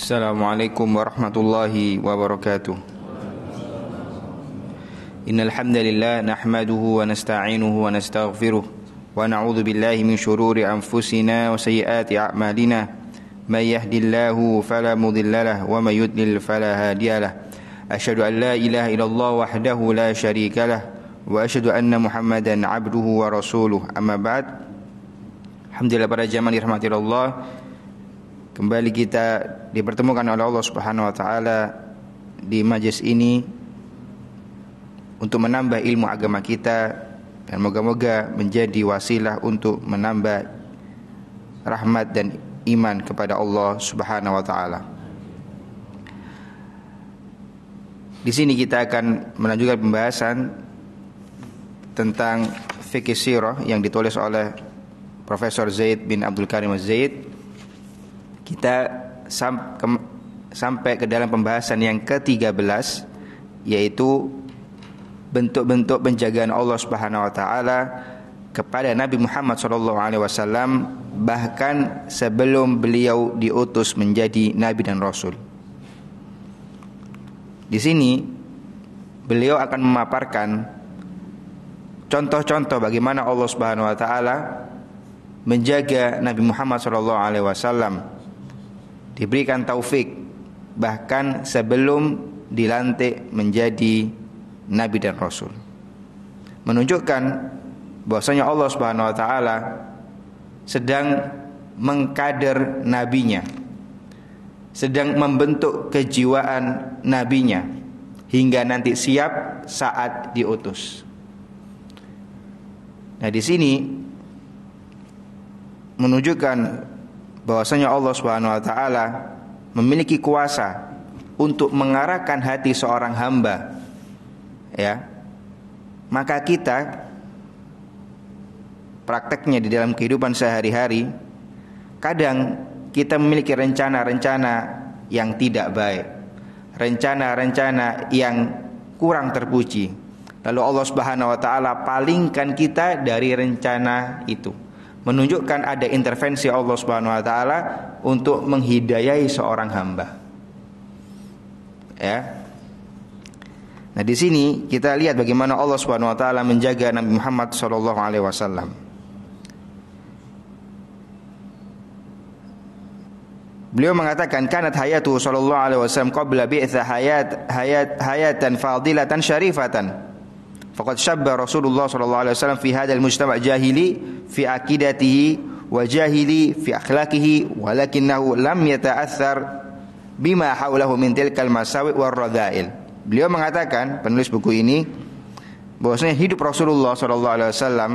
Assalamualaikum warahmatullahi wabarakatuh. Innal hamdalillah nahmaduhu wa nasta'inuhu wa nastaghfiruh wa na'udzu billahi min shururi anfusina wa sayyiati a'malina. May yahdihillahu fala mudhillalah wa may yudlil fala hadiyalah. Asyhadu an la ilaha illallah wahdahu la syarikalah wa asyhadu anna Muhammadan 'abduhu wa rasuluh. Amma ba'd. Alhamdulillah, para jamaah dirahmati Allah, kembali kita dipertemukan oleh Allah Subhanahu wa taala di majlis ini untuk menambah ilmu agama kita, dan moga-moga menjadi wasilah untuk menambah rahmat dan iman kepada Allah Subhanahu wa taala. Di sini kita akan melanjutkan pembahasan tentang fikih sirah yang ditulis oleh Profesor Zaid bin Abdul Karim Az-Zaid. Kita sampai ke dalam pembahasan yang ke-13, yaitu bentuk-bentuk penjagaan Allah Subhanahu wa taala kepada Nabi Muhammad SAW bahkan sebelum beliau diutus menjadi nabi dan rasul. Di sini beliau akan memaparkan contoh-contoh bagaimana Allah Subhanahu wa taala menjaga Nabi Muhammad SAW diberikan taufik bahkan sebelum dilantik menjadi nabi dan rasul, menunjukkan bahwasanya Allah Subhanahu wa taala sedang mengkader nabinya, sedang membentuk kejiwaan nabinya hingga nanti siap saat diutus. Nah, di sini menunjukkan bahwasanya Allah Subhanahu wa taala memiliki kuasa untuk mengarahkan hati seorang hamba, ya. Maka kita prakteknya di dalam kehidupan sehari-hari, kadang kita memiliki rencana-rencana yang tidak baik, rencana-rencana yang kurang terpuji. Lalu Allah Subhanahu wa taala palingkan kita dari rencana itu, menunjukkan ada intervensi Allah Subhanahu wa taala untuk menghidayai seorang hamba. Ya. Nah, di sini kita lihat bagaimana Allah Subhanahu wa taala menjaga Nabi Muhammad sallallahu alaihi wasallam. Beliau mengatakan kanat hayatu sallallahu alaihi wasallam qabla bi'tsa hayatan fadilatan syarifatan. Faqad syabba Rasulullah sallallahu alaihi wasallam fi hadzal mujtama' jahili fi aqidatihi wa jahili fi akhlaqihi, walakinahu lam yata'athar bima haulahu min tilkal masawi' war radha'il. Beliau mengatakan, penulis buku ini, bahwasanya hidup Rasulullah sallallahu alaihi wasallam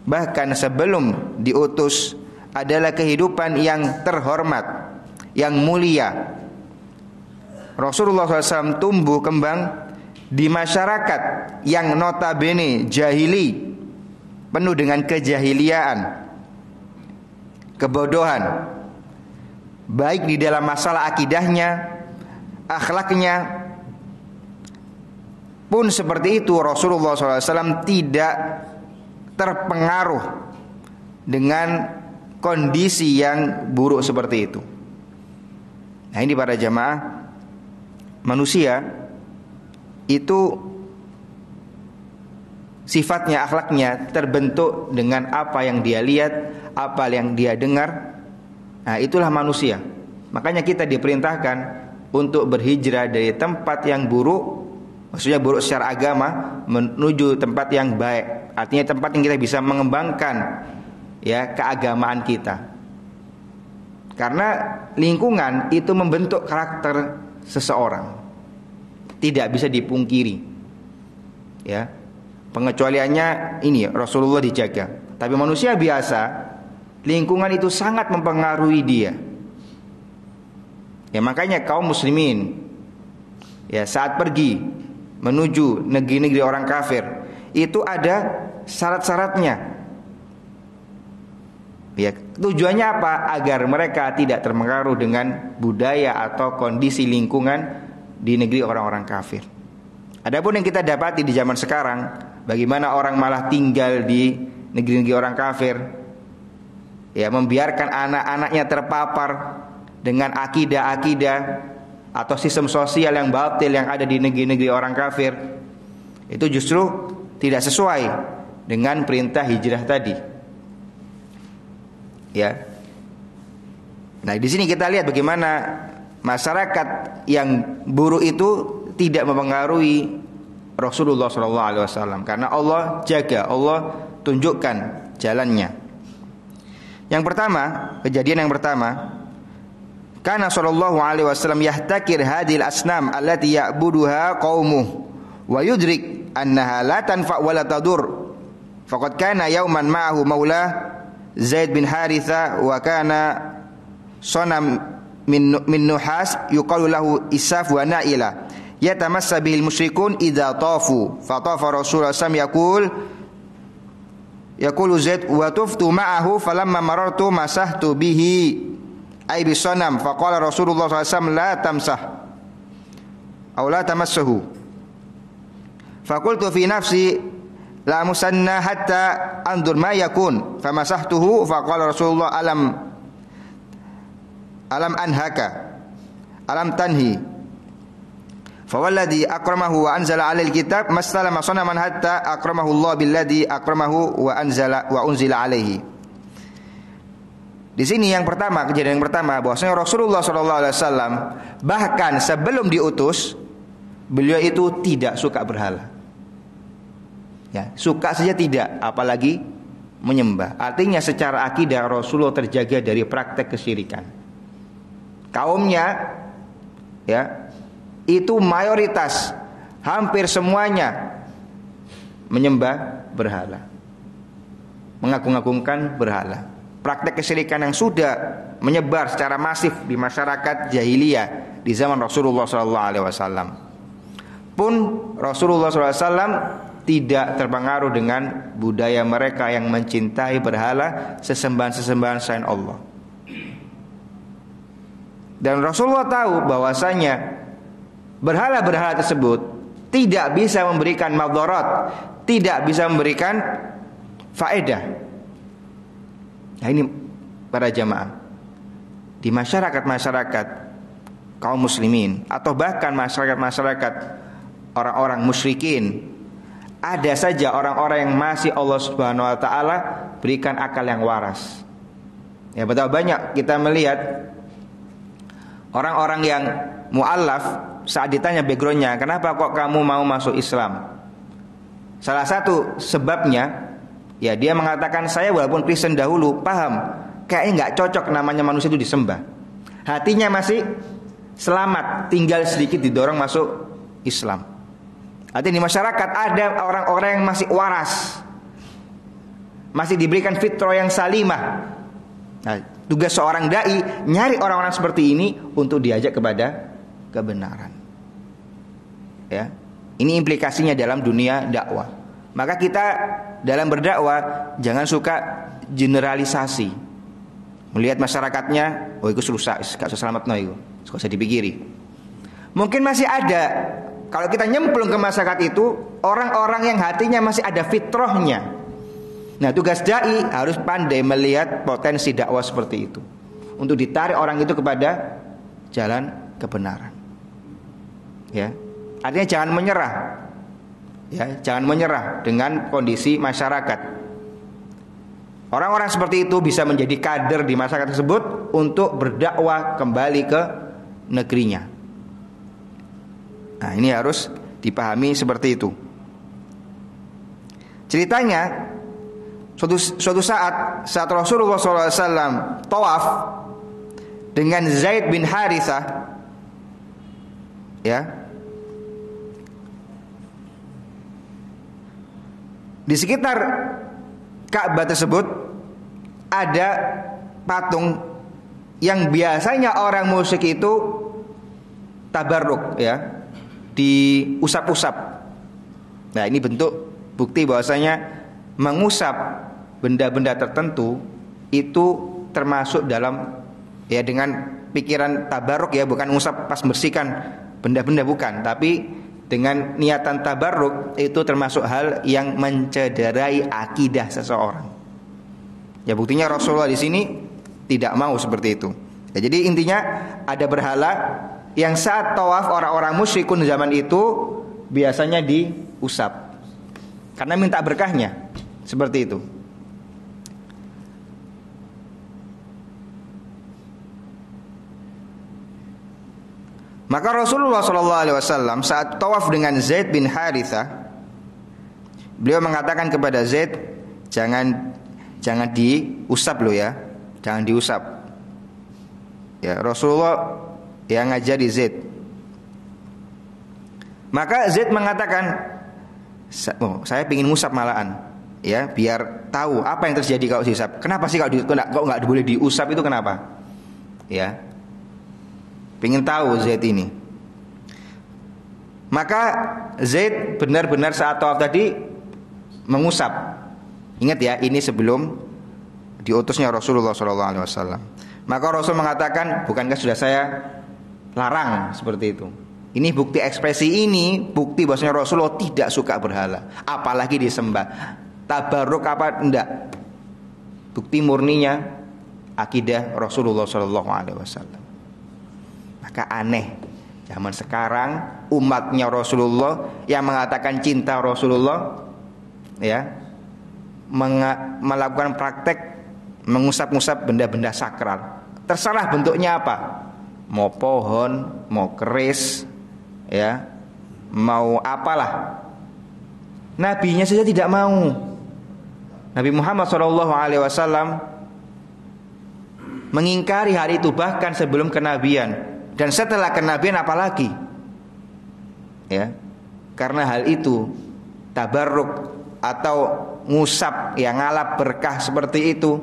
bahkan sebelum diutus adalah kehidupan yang terhormat, yang mulia. Rasulullah SAW tumbuh kembang di masyarakat yang notabene jahili, penuh dengan kejahiliaan, kebodohan, baik di dalam masalah akidahnya, akhlaknya pun seperti itu. Rasulullah SAW tidak terpengaruh dengan kondisi yang buruk seperti itu. Nah, ini para jamaah, manusia itu sifatnya, akhlaknya terbentuk dengan apa yang dia lihat, apa yang dia dengar. Nah, itulah manusia. Makanya kita diperintahkan untuk berhijrah dari tempat yang buruk, maksudnya buruk secara agama, menuju tempat yang baik. Artinya tempat yang kita bisa mengembangkan, ya, keagamaan kita. Karena lingkungan itu membentuk karakter seseorang, tidak bisa dipungkiri, ya. Pengecualiannya ini, Rasulullah dijaga. Tapi manusia biasa, lingkungan itu sangat mempengaruhi dia. Ya, makanya kaum muslimin, ya, saat pergi menuju negeri-negeri orang kafir, itu ada syarat-syaratnya. Ya, tujuannya apa? Agar mereka tidak terpengaruh dengan budaya atau kondisi lingkungan di negeri orang-orang kafir. Adapun yang kita dapati di zaman sekarang, bagaimana orang malah tinggal di negeri-negeri orang kafir, ya, membiarkan anak-anaknya terpapar dengan akidah-akidah atau sistem sosial yang batil yang ada di negeri-negeri orang kafir, itu justru tidak sesuai dengan perintah hijrah tadi. Ya. Nah, di sini kita lihat bagaimana masyarakat yang buruk itu tidak mempengaruhi Rasulullah SAW, karena Allah jaga, Allah tunjukkan jalannya. Yang pertama, kejadian yang pertama, kana sallallahu alaihi wasallam yahtakir hadhil asnam allati ya'buduha qaumuh wa yudrik annaha la tanfa wa la tadur. Faqad kana yawman ma'ahu maula Zaid bin Haritha wa kana sonam min nuhas yuqalu lahu Isaf wa Naila yatamassa bihil musyrikun idza tafu. Fa tafa Rasulullah sallallahu yaqulu Zaid wa tuftu ma'ahu falamma marartu masahtu bihi ay bisanam. Faqala Rasulullah SAW la tamsah aw la tamassahu. Faqultu fi nafsi la musanna hatta andur ma yakun famasahtuhu. Faqala Rasulullah alam anhaka alam tanhi. Fawalladhi akramahu wa anzala 'alal kitab mastalama sanaman hatta akramahu Allah billadhi akramahu wa unzila 'alaihi. Di sini yang pertama, kejadian yang pertama, bahwasanya Rasulullah SAW bahkan sebelum diutus, beliau itu tidak suka berhala. Ya, suka saja tidak, apalagi menyembah. Artinya secara akidah Rasulullah terjaga dari praktek kesyirikan. Kaumnya, ya, itu mayoritas, hampir semuanya menyembah berhala, mengagung-agungkan berhala. Praktek kesyirikan yang sudah menyebar secara masif di masyarakat jahiliyah di zaman Rasulullah SAW. Pun Rasulullah SAW tidak terpengaruh dengan budaya mereka yang mencintai berhala, sesembahan-sesembahan selain Allah. Dan Rasulullah tahu bahwasanya berhala-berhala tersebut tidak bisa memberikan madarat, tidak bisa memberikan faedah. Nah, ini para jamaah, di masyarakat-masyarakat kaum muslimin atau bahkan masyarakat-masyarakat orang-orang musyrikin, ada saja orang-orang yang masih Allah Subhanahu wa taala berikan akal yang waras. Ya, betapa banyak kita melihat orang-orang yang mu'allaf saat ditanya backgroundnya, kenapa kok kamu mau masuk Islam? Salah satu sebabnya, ya, dia mengatakan, saya walaupun Kristen dahulu, paham, kayaknya nggak cocok namanya manusia itu disembah. Hatinya masih selamat, tinggal sedikit didorong masuk Islam. Artinya di masyarakat ada orang-orang yang masih waras, masih diberikan fitrah yang salimah. Nah, tugas seorang dai nyari orang-orang seperti ini untuk diajak kepada kebenaran. Ya, ini implikasinya dalam dunia dakwah. Maka kita dalam berdakwah jangan suka generalisasi. Melihat masyarakatnya, oh itu rusak, gak usah selamat no itu, gak usah dipikiri. Mungkin masih ada, kalau kita nyemplung ke masyarakat itu, orang-orang yang hatinya masih ada fitrahnya. Nah, tugas dai harus pandai melihat potensi dakwah seperti itu, untuk ditarik orang itu kepada jalan kebenaran. Ya, artinya jangan menyerah. Ya, jangan menyerah dengan kondisi masyarakat. Orang-orang seperti itu bisa menjadi kader di masyarakat tersebut untuk berdakwah kembali ke negerinya. Nah, ini harus dipahami seperti itu. Ceritanya, suatu saat Rasulullah SAW tawaf dengan Zaid bin Harithah, ya, di sekitar Ka'bah tersebut ada patung yang biasanya orang musyrik itu tabarruk, ya, diusap-usap. Nah, ini bentuk bukti bahwasanya mengusap benda-benda tertentu itu termasuk dalam, ya, dengan pikiran tabarruk, ya, bukan usap pas bersihkan benda-benda, bukan, tapi dengan niatan tabarruk itu termasuk hal yang mencederai akidah seseorang. Ya, buktinya Rasulullah di sini tidak mau seperti itu. Ya, jadi intinya ada berhala yang saat tawaf orang-orang musyrikun zaman itu biasanya diusap karena minta berkahnya, seperti itu. Maka Rasulullah SAW saat tawaf dengan Zaid bin Harithah, beliau mengatakan kepada Zaid, jangan diusap lo ya, jangan diusap. Ya, Rasulullah yang ngajari Zaid. Maka Zaid mengatakan, saya ingin ngusap malahan, ya, biar tahu apa yang terjadi kalau diusap. Kenapa sih kalau nggak boleh diusap itu kenapa? Ya, pengen tahu Zaid ini. Maka Zaid benar-benar saat tawaf tadi mengusap. Ingat ya, ini sebelum diutusnya Rasulullah SAW. Maka Rasul mengatakan, bukankah sudah saya larang seperti itu? Ini bukti ekspresi ini, bukti bahwasanya Rasulullah tidak suka berhala, apalagi disembah. Tabarruk apa enggak? Bukti murninya akidah Rasulullah SAW. Maka aneh zaman sekarang umatnya Rasulullah yang mengatakan cinta Rasulullah, ya, melakukan praktek mengusap-ngusap benda-benda sakral. Terserah bentuknya apa, mau pohon, mau keris, ya, mau apalah. Nabinya saja tidak mau. Nabi Muhammad SAW mengingkari hal itu bahkan sebelum kenabian. Dan setelah kenabian apalagi, ya, karena hal itu tabarruk atau ngusap yang ngalap berkah seperti itu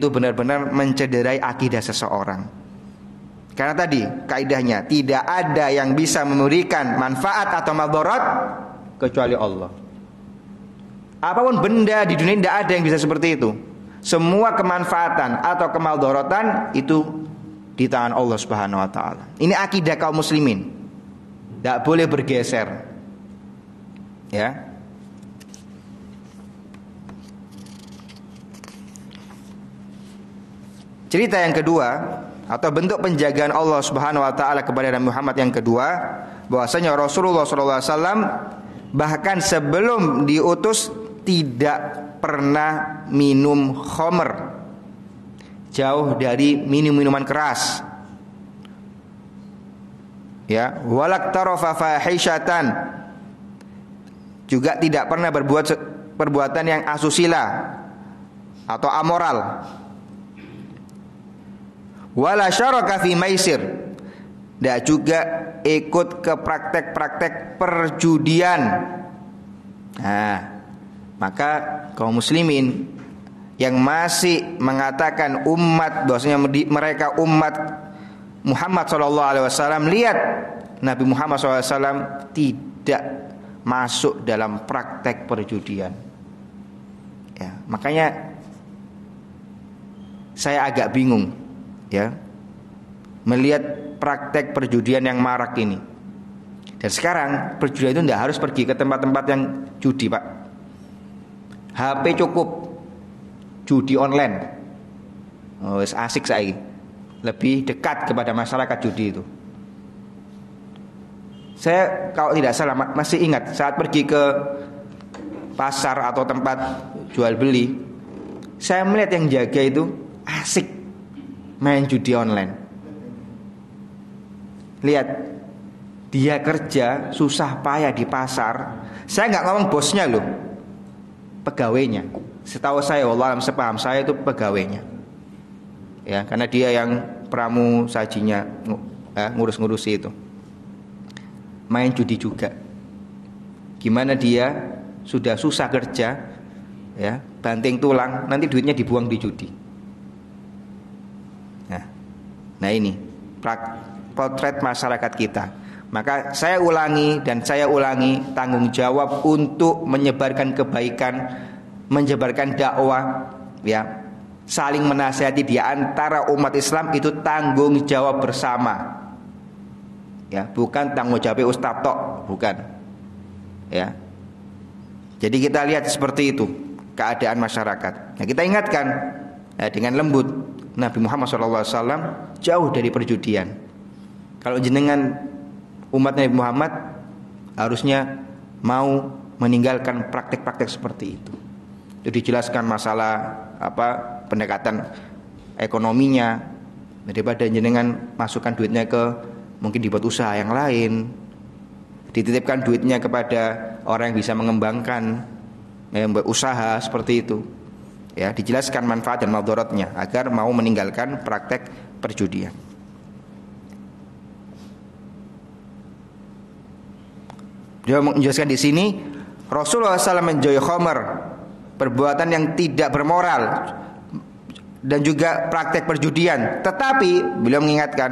benar-benar mencederai akidah seseorang. Karena tadi kaidahnya tidak ada yang bisa memberikan manfaat atau madarat kecuali Allah. Apapun benda di dunia tidak ada yang bisa seperti itu. Semua kemanfaatan atau kemaldaratan itu di tangan Allah Subhanahu wa taala. Ini akidah kaum muslimin. Tidak boleh bergeser. Ya. Cerita yang kedua atau bentuk penjagaan Allah Subhanahu wa taala kepada Nabi Muhammad yang kedua, bahwasanya Rasulullah SAW bahkan sebelum diutus tidak pernah minum khamr, jauh dari minum-minuman keras. Ya, walak tarafa fahisyatan, juga tidak pernah berbuat perbuatan yang asusila atau amoral. Wala syaraka fi maisir, dan juga ikut ke praktek-praktek perjudian. Nah, maka kaum muslimin yang masih mengatakan umat bahwasanya mereka umat Muhammad SAW, lihat Nabi Muhammad SAW tidak masuk dalam praktek perjudian. Ya, makanya saya agak bingung, ya, melihat praktek perjudian yang marak ini. Dan sekarang perjudian itu tidak harus pergi ke tempat-tempat yang judi, Pak. HP cukup. Judi online, asik saya, lebih dekat kepada masyarakat judi itu. Saya kalau tidak salah masih ingat saat pergi ke pasar atau tempat jual beli, saya melihat yang jaga itu asik main judi online. Lihat, dia kerja susah payah di pasar. Saya nggak ngomong bosnya loh, pegawainya. Setahu saya, wallah alam, sepaham saya itu pegawainya. Ya, karena dia yang pramu sajinya, ngurus-ngurusi itu. Main judi juga. Gimana dia sudah susah kerja, ya, banting tulang, nanti duitnya dibuang di judi. Nah ini potret masyarakat kita. Maka saya ulangi tanggung jawab untuk menyebarkan kebaikan, menyebarkan dakwah, ya, saling menasihati di antara umat Islam itu tanggung jawab bersama. Ya, bukan tanggung jawab ustaz tok, bukan. Ya. Jadi kita lihat seperti itu keadaan masyarakat. Nah, kita ingatkan, ya, dengan lembut, Nabi Muhammad SAW jauh dari perjudian. Kalau jenengan umat Nabi Muhammad harusnya mau meninggalkan praktek-praktek seperti itu. Itu dijelaskan masalah pendekatan ekonominya, daripada jenengan masukkan duitnya ke mungkin dibuat usaha yang lain, dititipkan duitnya kepada orang yang bisa mengembangkan usaha seperti itu. Ya, dijelaskan manfaat dan madaratnya agar mau meninggalkan praktek perjudian. Dia menjelaskan di sini Rasulullah SAW menjauhi khamar, perbuatan yang tidak bermoral, dan juga praktek perjudian. Tetapi beliau mengingatkan,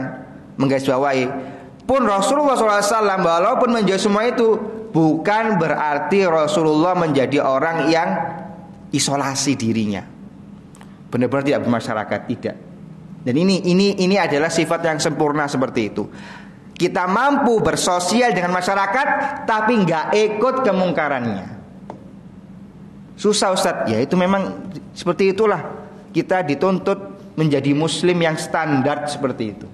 menggarisbawahi, pun Rasulullah SAW walaupun menjauhi semua itu, bukan berarti Rasulullah menjadi orang yang isolasi dirinya, benar-benar tidak bermasyarakat, tidak. Dan ini adalah sifat yang sempurna seperti itu. Kita mampu bersosial dengan masyarakat, tapi nggak ikut kemungkarannya. Susah, Ustadz. Ya itu memang seperti itulah. Kita dituntut menjadi muslim yang standar seperti itu.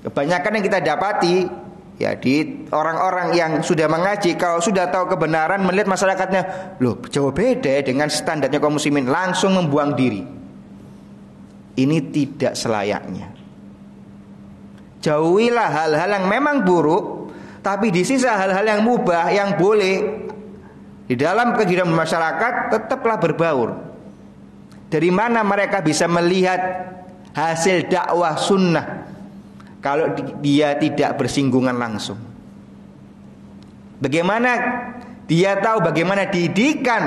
Kebanyakan yang kita dapati ya di orang-orang yang sudah mengaji, kalau sudah tahu kebenaran, melihat masyarakatnya, loh jauh beda dengan standarnya kaum muslimin, langsung membuang diri. Ini tidak selayaknya. Jauhilah hal-hal yang memang buruk, tapi di sisa hal-hal yang mubah, yang boleh di dalam kehidupan masyarakat, tetaplah berbaur. Dari mana mereka bisa melihat hasil dakwah sunnah kalau dia tidak bersinggungan langsung? Bagaimana dia tahu bagaimana didikan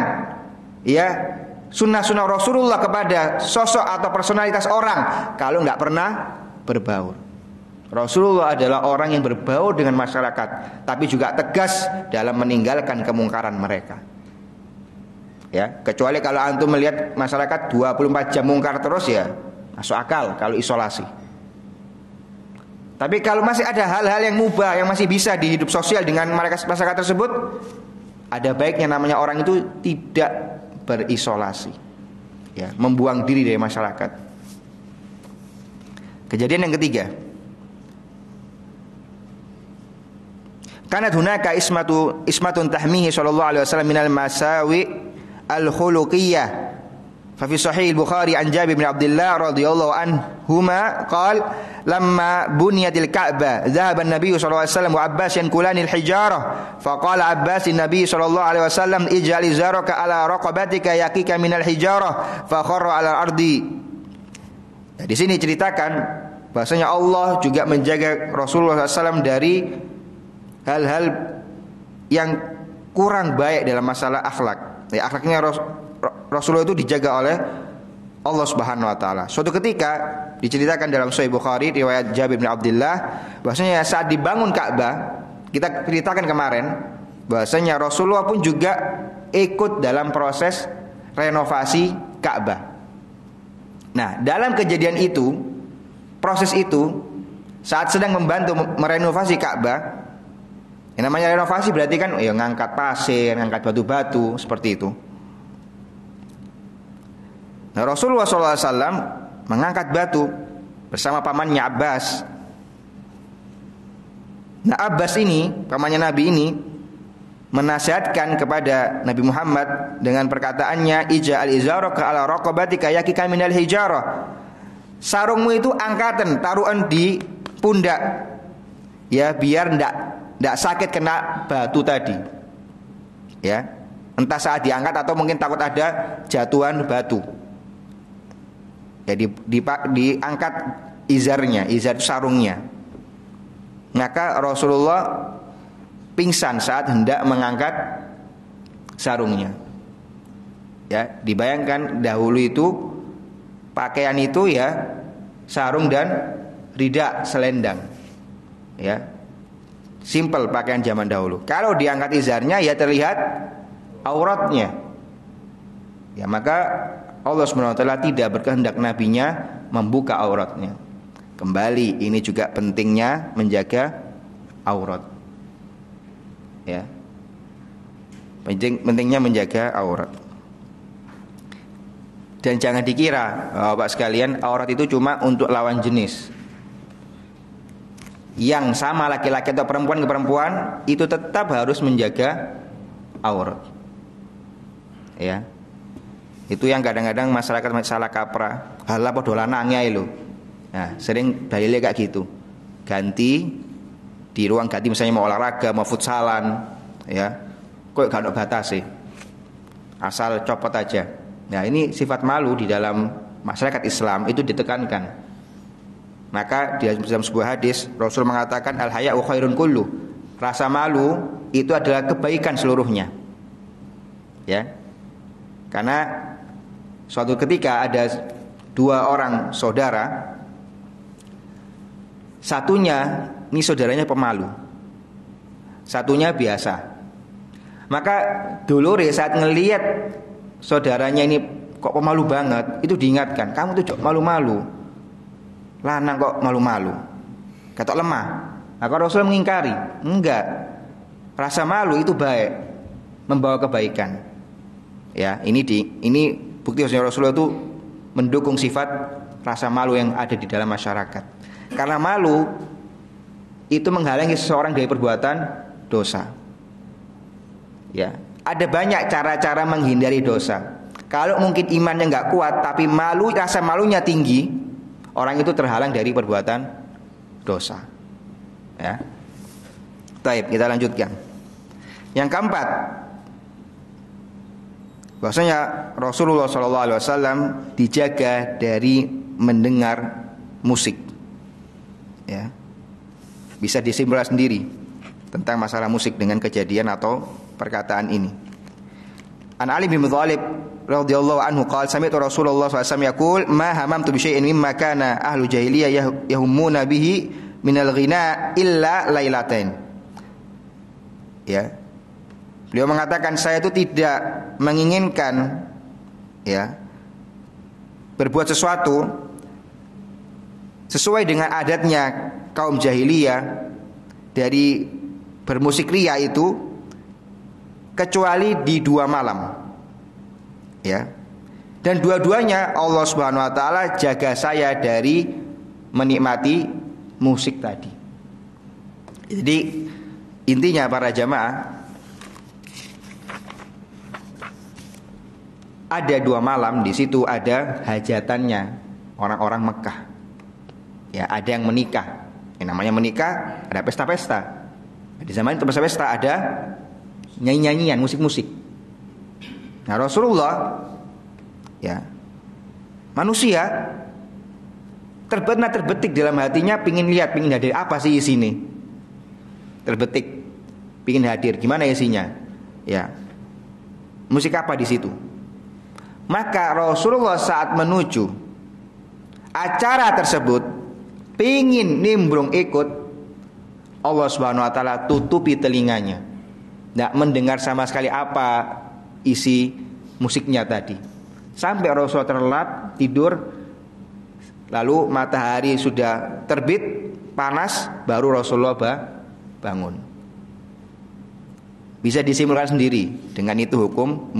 ya sunnah-sunnah Rasulullah kepada sosok atau personalitas orang kalau nggak pernah berbaur? Rasulullah adalah orang yang berbaur dengan masyarakat, tapi juga tegas dalam meninggalkan kemungkaran mereka. Ya, kecuali kalau antum melihat masyarakat 24 jam mungkar terus, ya masuk akal kalau isolasi. Tapi kalau masih ada hal-hal yang mubah yang masih bisa di hidup sosial dengan masyarakat tersebut, ada baiknya namanya orang itu tidak berisolasi, ya, membuang diri dari masyarakat. Kejadian yang ketiga, kanat hunaka ismatun tahmihi sallallahu alaihi wasallam minal masawi al-khuluqiyah. Fa fi sahih al-Bukhari an Jabir bin Abdullah radhiyallahu anhuma qala lamma bunyatil Ka'bah dhahaba an-nabiy sallallahu alaihi wasallam wa Abbas yankulani al-hijarah fa qala Abbas an-nabiy sallallahu alaihi wasallam ij'al izaraka ala raqabatika yakika min al-hijarah fa kharra ala al-ardi. Nah, di sini ceritakan bahasanya Allah juga menjaga Rasulullah SAW dari hal-hal yang kurang baik dalam masalah akhlak. Ya, akhlaknya Rasulullah itu dijaga oleh Allah Subhanahu wa taala. Suatu ketika diceritakan dalam Sahih Bukhari riwayat Jabir bin Abdullah bahwasanya saat dibangun Ka'bah, kita ceritakan kemarin bahwasanya Rasulullah pun juga ikut dalam proses renovasi Ka'bah. Nah, dalam kejadian itu, proses itu saat sedang membantu merenovasi Ka'bah, yang namanya renovasi berarti kan ya ngangkat pasir, ngangkat batu-batu seperti itu. Nah, Rasulullah SAW mengangkat batu bersama pamannya Abbas. Nah, Abbas ini, pamannya Nabi ini, menasihatkan kepada Nabi Muhammad dengan perkataannya, ija'al izaraka ala raqabatika yakika minal hijarah. Sarungmu itu angkatan, taruhan di pundak, ya biar ndak sakit kena batu tadi, ya, entah saat diangkat atau mungkin takut ada jatuhan batu. Jadi diangkat izarnya, izar sarungnya. Maka Rasulullah pingsan saat hendak mengangkat sarungnya. Ya, dibayangkan dahulu itu pakaian itu ya sarung dan rida selendang. Ya. Simple pakaian zaman dahulu. Kalau diangkat izarnya ya terlihat auratnya. Ya, maka Allah SWT tidak berkehendak nabinya membuka auratnya. Kembali, ini juga pentingnya menjaga aurat. Ya, pentingnya menjaga aurat. Dan jangan dikira Bapak sekalian, aurat itu cuma untuk lawan jenis. Yang sama laki-laki atau perempuan ke perempuan itu tetap harus menjaga aurat. Ya. Itu yang kadang-kadang masyarakat salah kaprah. Halah padha lanange ae lho. Nah, sering dalile kayak gitu. Ganti di ruang ganti misalnya mau olahraga, mau futsalan, ya. Kok gak ada batas sih. Asal copot aja. Nah, ini sifat malu di dalam masyarakat Islam itu ditekankan. Maka di dalam sebuah hadis Rasul mengatakan al-haya'u khairun kullu. Rasa malu itu adalah kebaikan seluruhnya. Ya. Karena suatu ketika ada dua orang saudara, satunya ini saudaranya pemalu, satunya biasa. Maka dulure saat ngelihat saudaranya ini kok pemalu banget, itu diingatkan, kamu tuh malu-malu, lanang kok malu-malu, ketok lemah. Maka Rasul mengingkari, enggak, rasa malu itu baik, membawa kebaikan. Ya, ini bukti bahwa Rasulullah itu mendukung sifat rasa malu yang ada di dalam masyarakat. Karena malu itu menghalangi seseorang dari perbuatan dosa. Ya, ada banyak cara-cara menghindari dosa. Kalau mungkin imannya nggak kuat, tapi rasa malunya tinggi, orang itu terhalang dari perbuatan dosa. Ya. Baik, kita lanjutkan. Yang keempat, bahwasanya Rasulullah SAW dijaga dari mendengar musik. Ya, bisa disimpulkan sendiri tentang masalah musik dengan kejadian atau perkataan ini. An Ali bin Thalib radhiyallahu anhu qala sami'tu Rasulullah SAW yaqul ma hamamtu bi syai'in mimma kana ahlu jahiliyah yahummuna bihi minal ghina illa lailatain. Ya. Beliau mengatakan saya itu tidak menginginkan berbuat sesuatu sesuai dengan adatnya kaum jahiliyah dari bermusik ria itu kecuali di 2 malam. Ya. Dan dua-duanya Allah Subhanahu wa taala jaga saya dari menikmati musik tadi. Jadi intinya para jamaah, ada 2 malam di situ ada hajatannya orang-orang Mekah. Ya, ada yang menikah. Yang namanya menikah ada pesta-pesta. Di zaman itu pesta-pesta ada nyanyi-nyanyian, musik-musik. Nah, Rasulullah manusia terbetik dalam hatinya pingin lihat, pingin hadir, apa sih isinya. Terbetik pingin hadir, gimana isinya? Ya. Musik apa di situ? Maka Rasulullah saat menuju acara tersebut pingin nimbrung ikut, Allah Subhanahu wa taala tutupi telinganya. Tidak mendengar sama sekali apa isi musiknya tadi. Sampai Rasulullah terlelap tidur, lalu matahari sudah terbit panas, baru Rasulullah bangun. Bisa disimpulkan sendiri dengan itu hukum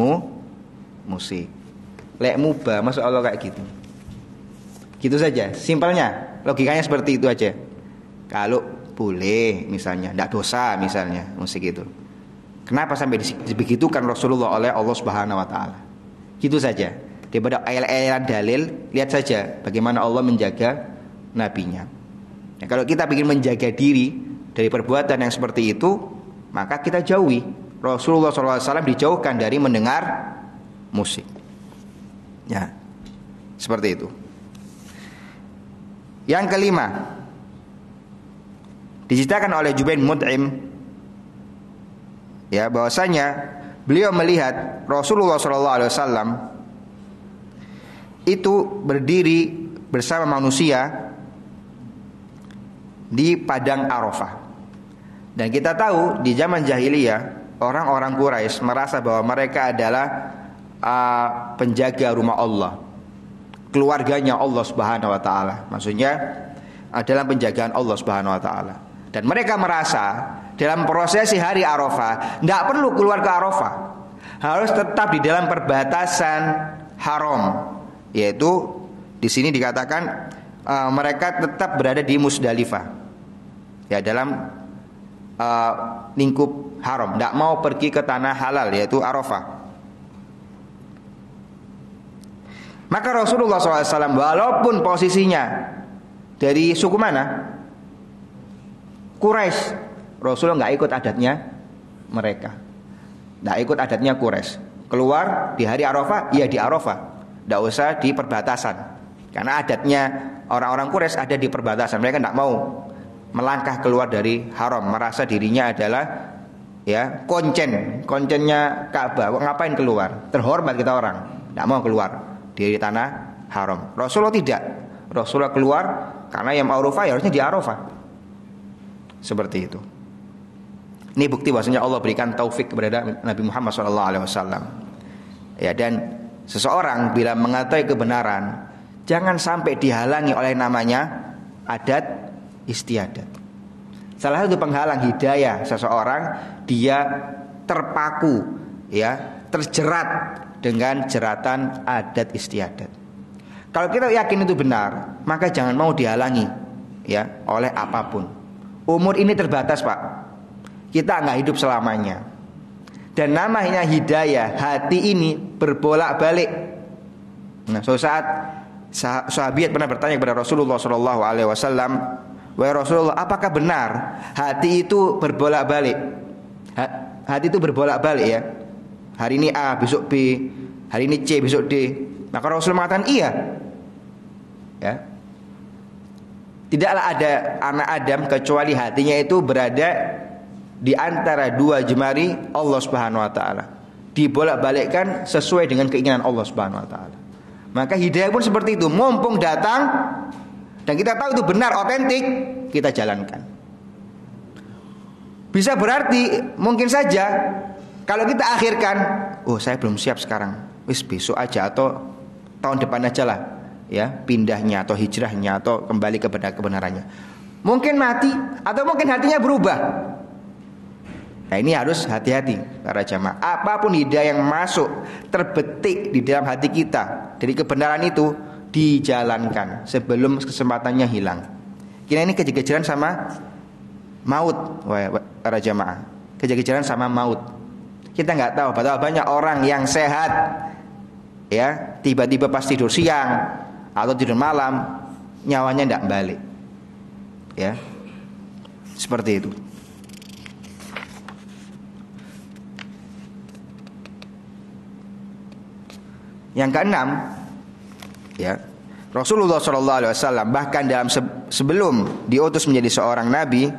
musik. Lek mubah, masuk Allah kayak gitu. Gitu saja, simpelnya, logikanya seperti itu aja. Kalau boleh misalnya, tidak dosa misalnya musik itu. Kenapa sampai dibegitukan Rasulullah oleh Allah Subhanahu wa taala? Gitu saja. Daripada ayat-ayat dalil, lihat saja bagaimana Allah menjaga nabinya. Ya, kalau kita ingin menjaga diri dari perbuatan yang seperti itu, maka kita jauhi. Rasulullah SAW dijauhkan dari mendengar musik. Ya, seperti itu. Yang kelima, diceritakan oleh Jubair bin Mut'im, ya, bahwasanya beliau melihat Rasulullah SAW itu berdiri bersama manusia di padang Arafah. Dan kita tahu di zaman jahiliyah orang-orang Quraisy merasa bahwa mereka adalah penjaga rumah Allah, keluarganya Allah Subhanahu wa taala. Maksudnya adalah penjagaan Allah Subhanahu wa taala. Dan mereka merasa dalam prosesi hari Arafah tidak perlu keluar ke Arafah, harus tetap di dalam perbatasan haram, yaitu di sini dikatakan mereka tetap berada di Musdalifah, ya, dalam lingkup haram, tidak mau pergi ke tanah halal yaitu Arafah. Maka Rasulullah SAW walaupun posisinya dari suku mana? Quraisy, Rasulullah nggak ikut adatnya mereka, nggak ikut adatnya Quraisy. Keluar di hari Arafah, ya di Arafah, nggak usah di perbatasan, karena adatnya orang-orang Quraisy ada di perbatasan. Mereka nggak mau melangkah keluar dari haram, merasa dirinya adalah, ya, koncennya Ka'bah. Ngapain keluar? Terhormat kita orang, nggak mau keluar dari tanah haram. Rasulullah tidak. Rasulullah keluar karena yang Arafah ya harusnya di Arafah. Seperti itu. Ini bukti bahwasanya Allah berikan taufik kepada Nabi Muhammad SAW. Ya, dan seseorang bila mengetahui kebenaran, jangan sampai dihalangi oleh namanya adat istiadat. Salah satu penghalang hidayah seseorang, dia terpaku, ya, terjerat dengan jeratan adat istiadat. Kalau kita yakin itu benar, maka jangan mau dihalangi, ya, oleh apapun. Umur ini terbatas, Pak. Kita nggak hidup selamanya. Dan namanya hidayah, hati ini berbolak-balik. Nah, suatu saat sahabat pernah bertanya kepada Rasulullah SAW, "Wahai Rasulullah, apakah benar hati itu berbolak-balik?" Hati itu berbolak-balik, ya. Hari ini A, besok B, hari ini C, besok D. Maka Rasul mengatakan iya. Ya. Tidaklah ada anak Adam kecuali hatinya itu berada di antara dua jemari Allah Subhanahu wa taala. Dibolak-balikkan sesuai dengan keinginan Allah Subhanahu wa taala. Maka hidayah pun seperti itu, mumpung datang dan kita tahu itu benar, otentik, kita jalankan. Bisa berarti mungkin saja kalau kita akhirkan, oh saya belum siap sekarang, wis besok aja atau tahun depan aja lah, ya, pindahnya atau hijrahnya atau kembali kepada kebenarannya. Mungkin mati atau mungkin hatinya berubah. Nah, ini harus hati-hati para jamaah. Apapun hidayah yang masuk, terbetik di dalam hati kita dari kebenaran itu, dijalankan sebelum kesempatannya hilang. Kira ini kejar-kejaran sama maut, para jamaah. Kejar-kejaran sama maut. Kita nggak tahu, betapa banyak orang yang sehat, ya, tiba-tiba pas tidur siang atau tidur malam, nyawanya tidak balik, ya, seperti itu. Yang keenam, ya, Rasulullah SAW bahkan dalam sebelum diutus menjadi seorang nabi,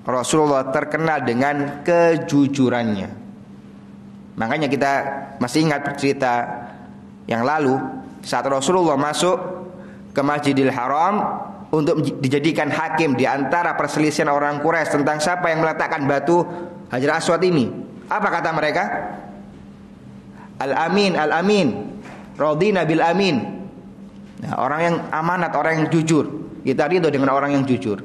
Rasulullah terkenal dengan kejujurannya. Makanya kita masih ingat cerita yang lalu saat Rasulullah masuk ke Masjidil Haram untuk dijadikan hakim di antara perselisihan orang Quraisy tentang siapa yang meletakkan batu Hajar Aswad ini. Apa kata mereka? Al-Amin, Al-Amin, Radina bil Amin. Nah, orang yang amanat, orang yang jujur. Kita ridho dengan orang yang jujur.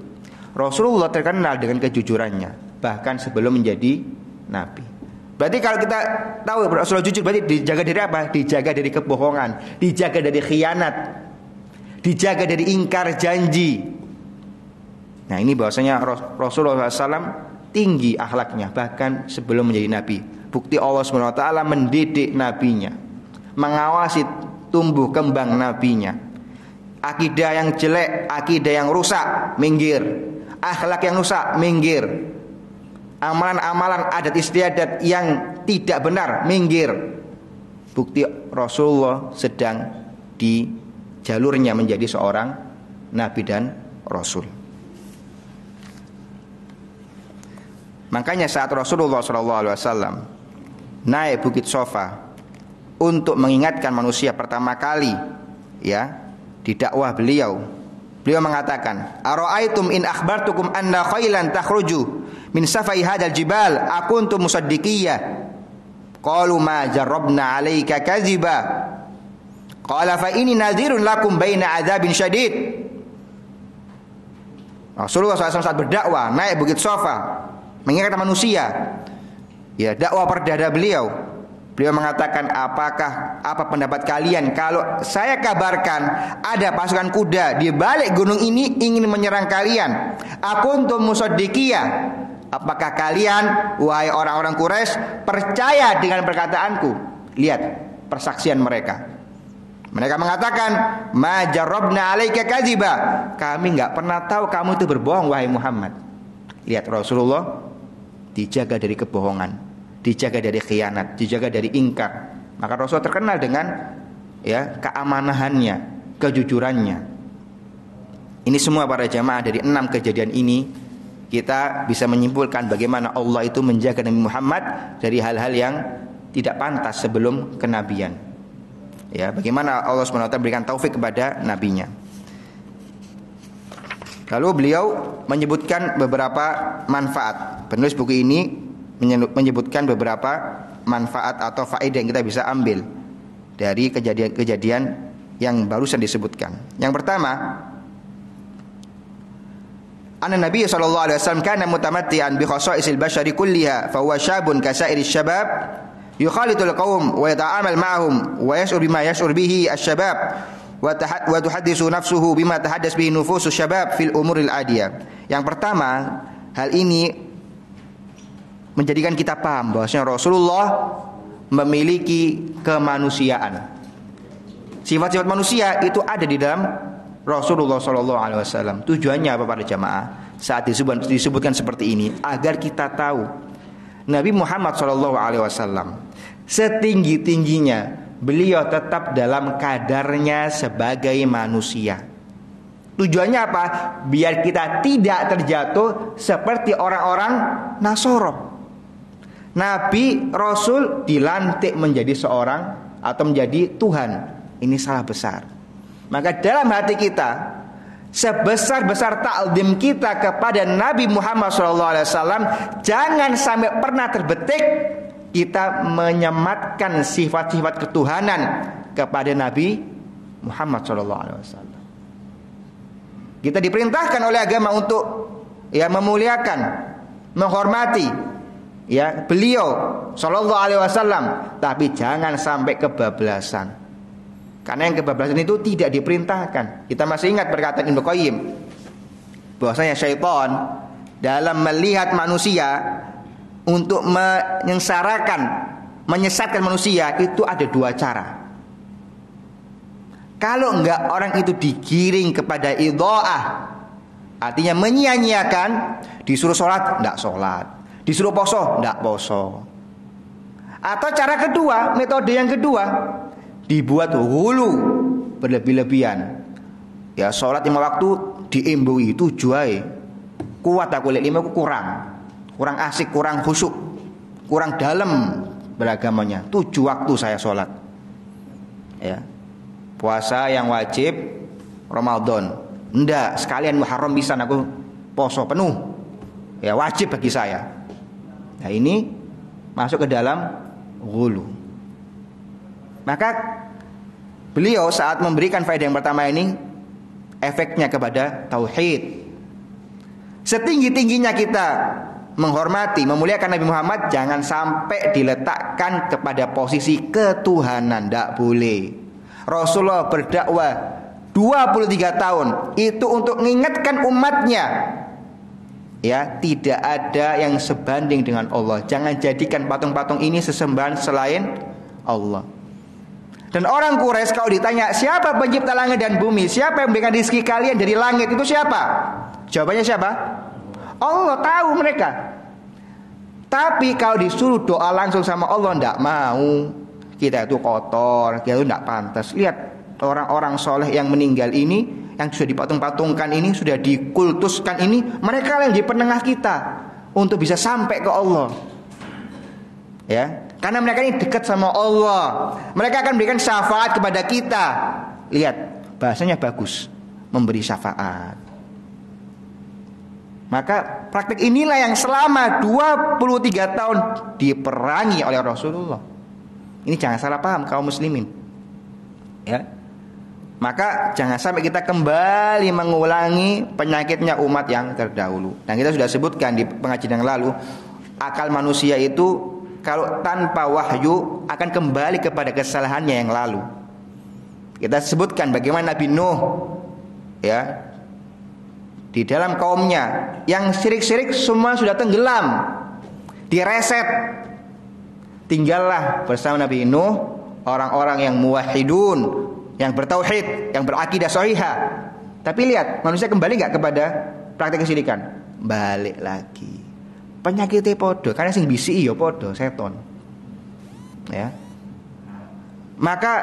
Rasulullah terkenal dengan kejujurannya bahkan sebelum menjadi nabi. Berarti kalau kita tahu Rasulullah jujur, berarti dijaga dari apa? Dijaga dari kebohongan, dijaga dari khianat, dijaga dari ingkar janji. Nah, ini bahwasanya Rasulullah SAW tinggi akhlaknya bahkan sebelum menjadi nabi. Bukti Allah SWT mendidik nabinya, mengawasi tumbuh kembang nabinya. Akidah yang jelek, akidah yang rusak, minggir. Akhlak yang rusak, minggir. Amalan-amalan adat istiadat yang tidak benar, minggir. Bukti Rasulullah sedang di jalurnya menjadi seorang nabi dan rasul. Makanya saat Rasulullah SAW naik Bukit Sofa untuk mengingatkan manusia pertama kali, ya, di dakwah beliau mengatakan, "Ara'aitum in akhbartukum anna khailan takhruju min safai hadzal jibal akuntum musaddiqiyyah?" Qalu ma jarrabna 'alaika kadhiba. Qala fa inni nadhirun lakum baina adzabin syadid. Rasulullah SAW saat berdakwah naik Bukit Sofa mengingatkan manusia, ya, dakwah perdana beliau Beliau mengatakan, apa pendapat kalian kalau saya kabarkan ada pasukan kuda di balik gunung ini ingin menyerang kalian? Akuntum musaddiqiyah? Apakah kalian, wahai orang-orang Quraisy, percaya dengan perkataanku? Lihat persaksian mereka. Mereka mengatakan, ma jarrabna 'alaika kadziba. Kami enggak pernah tahu kamu itu berbohong, wahai Muhammad. Lihat, Rasulullah dijaga dari kebohongan, dijaga dari khianat, dijaga dari ingkar. Maka Rasul terkenal dengan keamanahannya, kejujurannya. Ini semua para jamaah, dari 6 kejadian ini kita bisa menyimpulkan bagaimana Allah itu menjaga Nabi Muhammad dari hal-hal yang tidak pantas sebelum kenabian. Ya, bagaimana Allah SWT berikan taufik kepada nabinya. Lalu beliau menyebutkan beberapa manfaat. Penulis buku ini menyebutkan beberapa manfaat atau faedah yang kita bisa ambil dari kejadian-kejadian yang barusan disebutkan. Yang pertama, anna Nabi sallallahu alaihi wasallam kana mutamatti'an bi khasa'isil bashari kulliha fa huwa syabun kasa'iri syabab yukhalitul qaum wa yata'amal ma'ahum wa yash'ur bima yash'ur bihi asy-syabab wa tuhaddisu nafsuhu bima tahaddas bihi nufusus syabab fil umuril adiyah. Yang pertama, hal ini menjadikan kita paham bahwasanya Rasulullah memiliki kemanusiaan. Sifat-sifat manusia itu ada di dalam Rasulullah SAW. Tujuannya apa para jamaah? Saat disebutkan seperti ini, agar kita tahu Nabi Muhammad SAW setinggi-tingginya beliau tetap dalam kadarnya sebagai manusia. Tujuannya apa? Biar kita tidak terjatuh seperti orang-orang Nasoro. Nabi Rasul dilantik menjadi seorang atau menjadi Tuhan. Ini salah besar. Maka dalam hati kita, sebesar-besar ta'zim kita kepada Nabi Muhammad SAW, jangan sampai pernah terbetik kita menyematkan sifat-sifat ketuhanan kepada Nabi Muhammad SAW. Kita diperintahkan oleh agama untuk memuliakan, menghormati beliau SAW, tapi jangan sampai kebablasan. Karena yang kebablasan itu tidak diperintahkan. Kita masih ingat perkataan Ibnu Qayyim bahwasanya syaitan dalam melihat manusia untuk menyengsarakan, menyesatkan manusia itu ada 2 cara. Kalau enggak orang itu digiring kepada idha'ah, artinya menyia-nyiakan, disuruh sholat enggak sholat, disuruh poso enggak poso. Atau cara kedua, metode yang kedua, dibuat hulu, berlebih-lebihan. Ya, sholat 5 waktu diimbui 7 ae. Kuat aku lek 5 aku kurang asik, kurang khusyuk, kurang dalam beragamanya. 7 waktu saya sholat. Ya. Puasa yang wajib Ramadan. Enggak, sekalian Muharram bisa aku poso penuh. Ya, wajib bagi saya. Nah, ini masuk ke dalam ghulu. Maka beliau saat memberikan faedah yang pertama ini, efeknya kepada tauhid. Setinggi-tingginya kita menghormati, memuliakan Nabi Muhammad, jangan sampai diletakkan kepada posisi ketuhanan. Tidak boleh. Rasulullah berdakwah 23 tahun itu untuk mengingatkan umatnya, tidak ada yang sebanding dengan Allah. Jangan jadikan patung-patung ini sesembahan selain Allah. Dan orang Quraisy kalau ditanya siapa pencipta langit dan bumi, siapa yang memberikan rezeki kalian dari langit, itu siapa? Jawabannya siapa? Allah. Tahu mereka. Tapi kalau disuruh doa langsung sama Allah, tidak mau. Kita itu kotor, kita itu tidak pantas. Lihat orang-orang soleh yang meninggal ini, yang sudah dipatung-patungkan ini, sudah dikultuskan ini, mereka yang di penengah kita untuk bisa sampai ke Allah. Ya, karena mereka ini dekat sama Allah. Mereka akan berikan syafaat kepada kita. Lihat, bahasanya bagus, memberi syafaat. Maka praktik inilah yang selama 23 tahun diperangi oleh Rasulullah. Ini jangan salah paham kaum muslimin. Ya. Maka jangan sampai kita kembali mengulangi penyakitnya umat yang terdahulu. Dan kita sudah sebutkan di pengajian yang lalu, akal manusia itu kalau tanpa wahyu akan kembali kepada kesalahannya yang lalu. Kita sebutkan bagaimana Nabi Nuh, ya, di dalam kaumnya yang syirik-syirik semua sudah tenggelam, direset. Tinggallah bersama Nabi Nuh orang-orang yang muwahhidun, yang bertauhid, yang berakidah shahihah. Tapi lihat, manusia kembali nggak kepada praktek kesyirikan? Balik lagi. Penyakitnya podo, karena sing bisiki ya podo, seton. Ya. Maka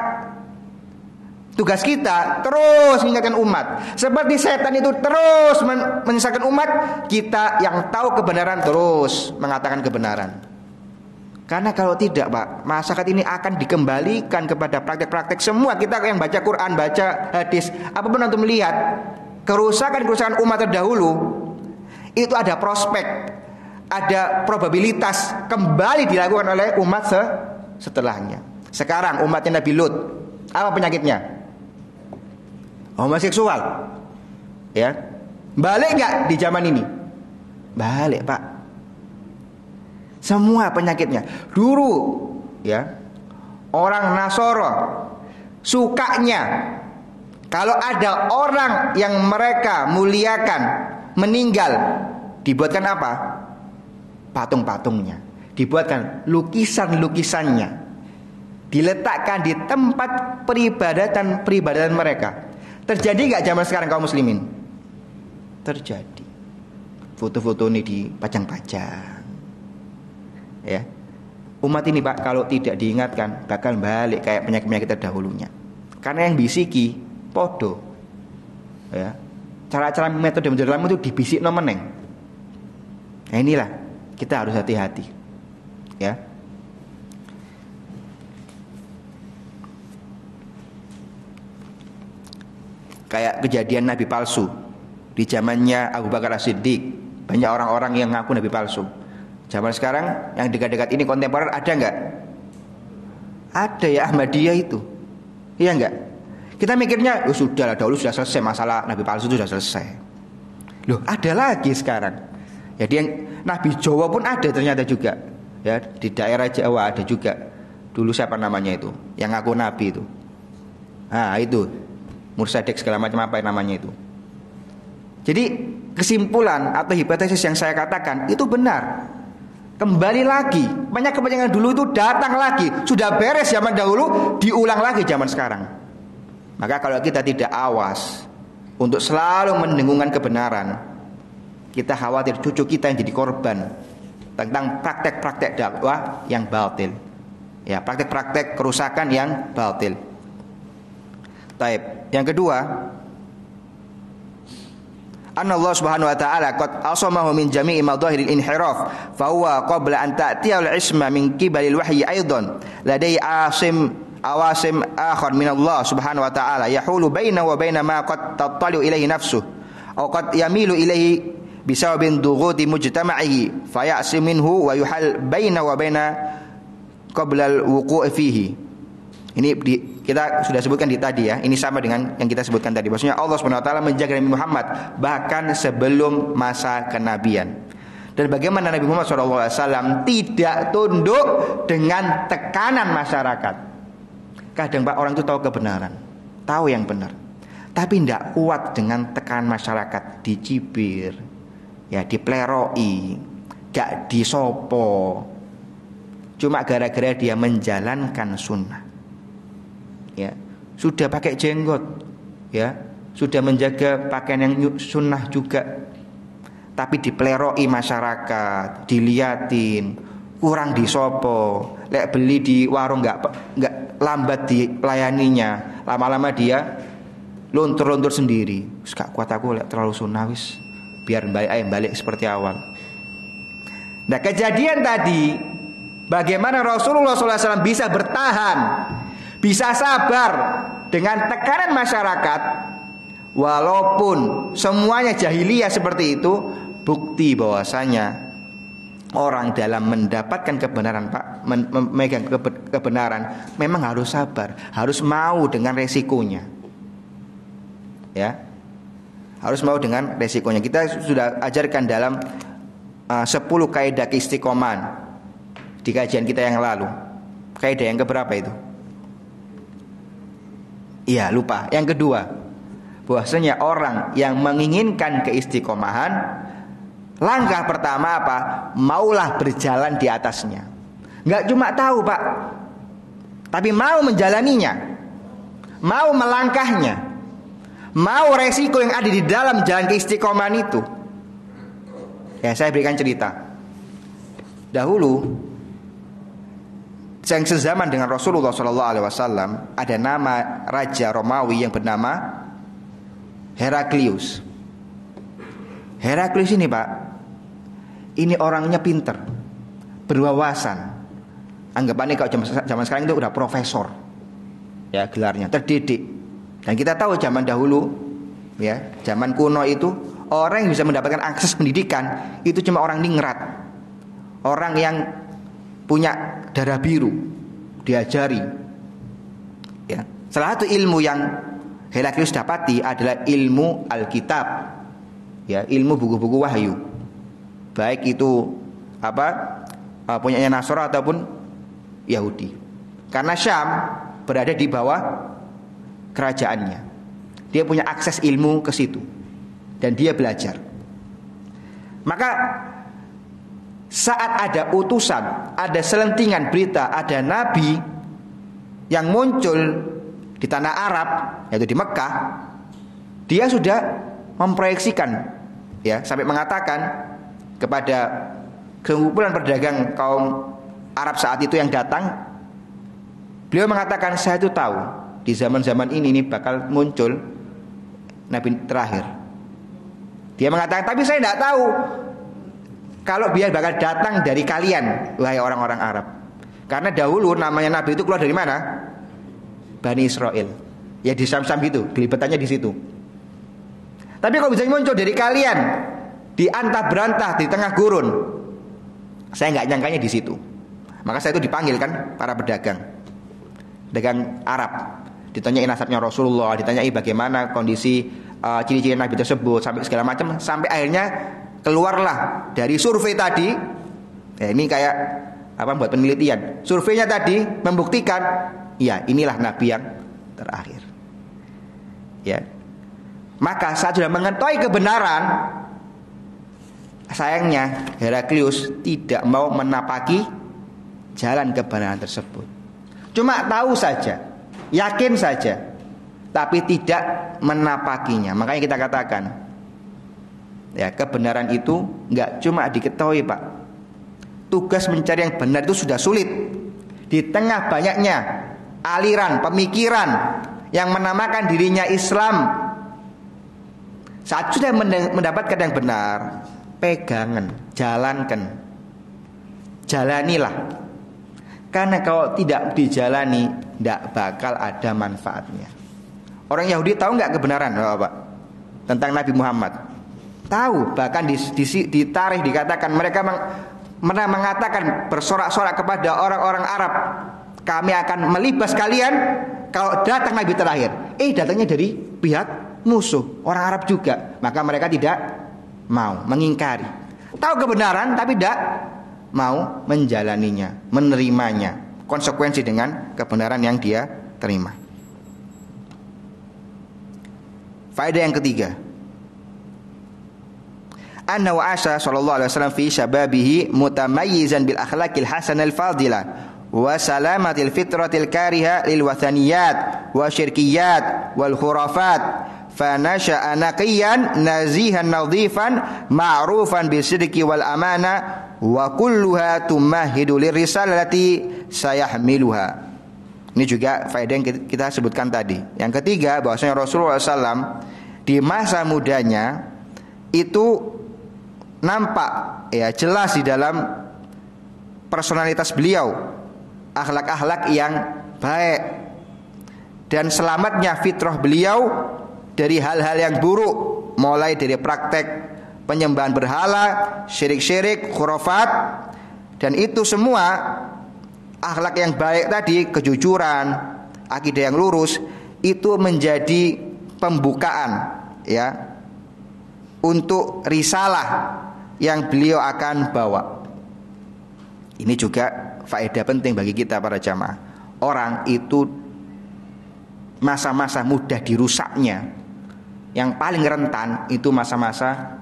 tugas kita terus mengingatkan umat. Seperti setan itu terus menyesatkan umat, kita yang tahu kebenaran terus mengatakan kebenaran. Karena kalau tidak, Pak, masyarakat ini akan dikembalikan kepada praktek-praktek semua. Kita yang baca Quran, baca hadis, apapun untuk melihat kerusakan-kerusakan umat terdahulu, itu ada prospek, ada probabilitas kembali dilakukan oleh umat setelahnya. Sekarang umatnya Nabi Lut, apa penyakitnya? Homoseksual. Ya. Balik nggak di zaman ini? Balik, Pak. Semua penyakitnya. Dulu, ya, orang Nasoro sukanya kalau ada orang yang mereka muliakan meninggal, dibuatkan apa? Patung-patungnya, dibuatkan lukisan-lukisannya, diletakkan di tempat peribadatan mereka. Terjadi nggak zaman sekarang kaum muslimin? Terjadi. Foto-foto ini dipajang-pajang. Ya, umat ini, Pak, kalau tidak diingatkan bakal balik kayak penyakit-penyakit terdahulunya. Karena yang bisiki podo, ya, cara-cara metode dalam itu dibisik nomeneng. Nah, inilah kita harus hati-hati, ya. Kayak kejadian nabi palsu di zamannya Abu Bakar As-Siddiq, banyak orang-orang yang ngaku nabi palsu. Zaman sekarang yang dekat-dekat ini kontemporer ada nggak? Ada, ya, Ahmadiyah itu, iya nggak? Kita mikirnya, oh sudah lah, dahulu sudah selesai masalah nabi palsu itu sudah selesai. Loh, ada lagi sekarang. Jadi yang nabi Jawa pun ada ternyata juga, ya, di daerah Jawa ada juga. Dulu siapa namanya itu, yang ngaku nabi itu? Nah itu, Mursadek segala macam apa namanya itu. Jadi kesimpulan atau hipotesis yang saya katakan itu benar. Kembali lagi, banyak kebanyakan dulu itu datang lagi. Sudah beres zaman dahulu, diulang lagi zaman sekarang. Maka kalau kita tidak awas untuk selalu mendengungkan kebenaran, kita khawatir cucu kita yang jadi korban tentang praktek-praktek dakwah yang batil. Ya, praktek-praktek kerusakan yang batil. Taib. Yang kedua, anna Allah subhanahu wa ta'ala qad asamahu min jami'i madahiril inhiraf fa huwa qabla an ta'tiya al-isma min qibalil wahyi aidan ladai awasim akhar min Allah subhanahu wa ta'ala yahulu baina wa baina ma qad tattali'u ilayhi nafsuhu aw qad yamilu ilayhi bisababin dughuti mujtama'ihi fa ya'sim minhu wa yuhal baina wa baina qabla al-wuqu'i fihi. Ini kita sudah sebutkan di tadi, ya. Ini sama dengan yang kita sebutkan tadi. Maksudnya Allah Subhanahu wa taala menjaga Nabi Muhammad bahkan sebelum masa kenabian. Dan bagaimana Nabi Muhammad SAW tidak tunduk dengan tekanan masyarakat. Kadang, Pak, orang itu tahu kebenaran, tahu yang benar, tapi tidak kuat dengan tekanan masyarakat, dicibir, ya, dipleroi, gak disopo, cuma gara-gara dia menjalankan sunnah. Ya, sudah pakai jenggot, ya, sudah menjaga pakaian yang sunnah juga, tapi dipleroi masyarakat, diliatin, kurang disopo, lek beli di warung nggak lambat dilayaninya, lama-lama dia luntur-luntur sendiri. Gak kuat aku lek terlalu sunnah, wis biar balik seperti awal. Nah, kejadian tadi, bagaimana Rasulullah SAW bisa bertahan, bisa sabar dengan tekanan masyarakat, walaupun semuanya jahiliyah seperti itu, bukti bahwasanya orang dalam mendapatkan kebenaran, Pak, memegang kebenaran, memang harus sabar, harus mau dengan resikonya, ya, harus mau dengan resikonya. Kita sudah ajarkan dalam 10 kaidah keistiqomahan. di kajian kita yang lalu. Kaidah yang keberapa itu? Iya, lupa. Yang kedua, bahwasanya orang yang menginginkan keistiqomahan, langkah pertama apa? Maulah berjalan di atasnya. Enggak cuma tahu, Pak, tapi mau menjalaninya, mau melangkahnya, mau resiko yang ada di dalam jalan keistiqomahan itu. Ya, saya berikan cerita. Dahulu, yang sezaman dengan Rasulullah SAW, ada nama raja Romawi yang bernama Heraklius. Heraklius ini, Pak, ini orangnya pinter, berwawasan. Anggapannya kalau zaman sekarang itu udah profesor, ya gelarnya, terdidik. Dan kita tahu zaman dahulu, ya zaman kuno itu orang yang bisa mendapatkan akses pendidikan itu cuma orang ningrat, orang yang punya darah biru, diajari. Ya, salah satu ilmu yang Heraklius dapati adalah ilmu Alkitab, ya ilmu buku-buku wahyu, baik itu punyanya Nasrani ataupun Yahudi. Karena Syam berada di bawah kerajaannya, dia punya akses ilmu ke situ dan dia belajar. Maka saat ada utusan, ada selentingan berita, ada nabi yang muncul di tanah Arab, yaitu di Mekah, dia sudah memproyeksikan, ya sampai mengatakan kepada kumpulan pedagang kaum Arab saat itu yang datang, beliau mengatakan, saya itu tahu di zaman-zaman ini bakal muncul nabi terakhir. Dia mengatakan, tapi saya tidak tahu kalau dia bakal datang dari kalian, wahai orang-orang Arab. Karena dahulu namanya nabi itu keluar dari mana? Bani Israel. Ya di Syam-Syam gitu, gelibetannya di situ. Tapi kalau bisa muncul dari kalian, di antah berantah di tengah gurun, saya nggak nyangkanya di situ. Maka saya itu dipanggil kan para pedagang Arab, ditanyai nasabnya Rasulullah, ditanyai bagaimana kondisi ciri-ciri nabi tersebut sampai segala macam, sampai akhirnya keluarlah dari survei tadi. Ya, ini kayak buat penelitian. Surveinya tadi membuktikan, ya inilah nabi yang terakhir. Ya. Maka saat sudah mengetahui kebenaran, sayangnya Heraklius tidak mau menapaki jalan kebenaran tersebut. Cuma tahu saja, yakin saja, tapi tidak menapakinya. Makanya kita katakan, ya kebenaran itu nggak cuma diketahui, Pak. Tugas mencari yang benar itu sudah sulit. Di tengah banyaknya aliran pemikiran yang menamakan dirinya Islam, saat sudah mendapatkan yang benar, pegangan, jalankan, jalanilah. Karena kalau tidak dijalani, tidak bakal ada manfaatnya. Orang Yahudi tahu nggak kebenaran, Bapak, tentang Nabi Muhammad? Tahu, bahkan di tarikh dikatakan mereka mengatakan bersorak-sorak kepada orang-orang Arab, kami akan melibas kalian kalau datang Nabi terakhir. Datangnya dari pihak musuh, orang Arab juga. Maka mereka tidak mau, mengingkari. Tahu kebenaran tapi tidak mau menjalaninya, menerimanya, konsekuensi dengan kebenaran yang dia terima. Faedah yang ketiga, anna wa asha sallallahu alaihi wasallam fi syababihi mutamayyizan bil akhlaqil hasanal fadilah wa salamatil fitratil kariha lil wathaniyat wa syirkiyat wal khurafat. Fanasha'a naqiyan nazihan nadhifan ma'rufan bisidqi wal amana wa kulluha tumahidu lirisalati sayahmiluha. Ini juga faedah yang kita sebutkan tadi. Yang ketiga, bahwasanya Rasulullah SAW di masa mudanya itu nampak, ya jelas di dalam personalitas beliau, akhlak-akhlak yang baik dan selamatnya fitrah beliau dari hal-hal yang buruk, mulai dari praktek penyembahan berhala, syirik-syirik, khurafat, dan itu semua akhlak yang baik tadi, kejujuran, akidah yang lurus, itu menjadi pembukaan, ya, untuk risalah yang beliau akan bawa. Ini juga faedah penting bagi kita para jamaah. Orang itu masa-masa mudah dirusaknya, yang paling rentan itu masa-masa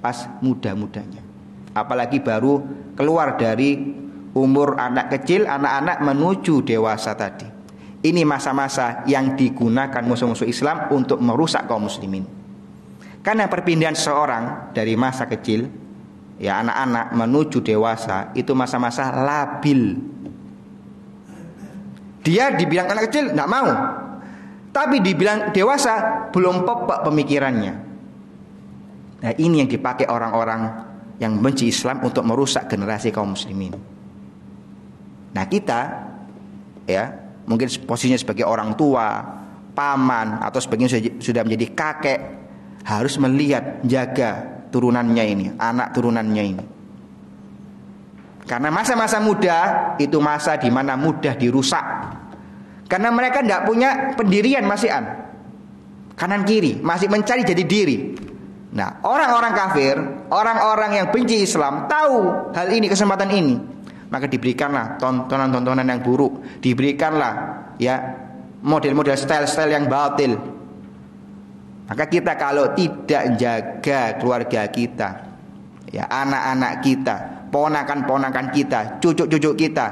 pas muda-mudanya. Apalagi baru keluar dari umur anak kecil, anak-anak menuju dewasa tadi. Ini masa-masa yang digunakan musuh-musuh Islam untuk merusak kaum muslimin. Karena perpindahan seseorang dari masa kecil, ya anak-anak menuju dewasa, itu masa-masa labil. Dia dibilang anak kecil nggak mau, tapi dibilang dewasa belum pepek pemikirannya. Nah, ini yang dipakai orang-orang yang benci Islam untuk merusak generasi kaum muslimin. Nah, kita ya mungkin posisinya sebagai orang tua, paman, atau sebagian sudah menjadi kakek, harus melihat, jaga turunannya ini, anak turunannya ini. Karena masa-masa muda itu masa di mana mudah dirusak. Karena mereka tidak punya pendirian, masih kanan kiri, masih mencari jadi diri. Nah, orang-orang kafir, orang-orang yang benci Islam tahu hal ini, kesempatan ini, maka diberikanlah tontonan-tontonan yang buruk, diberikanlah ya model-model style-style yang batil. Maka kita kalau tidak jaga keluarga kita, ya anak-anak kita, ponakan-ponakan kita, cucu-cucu kita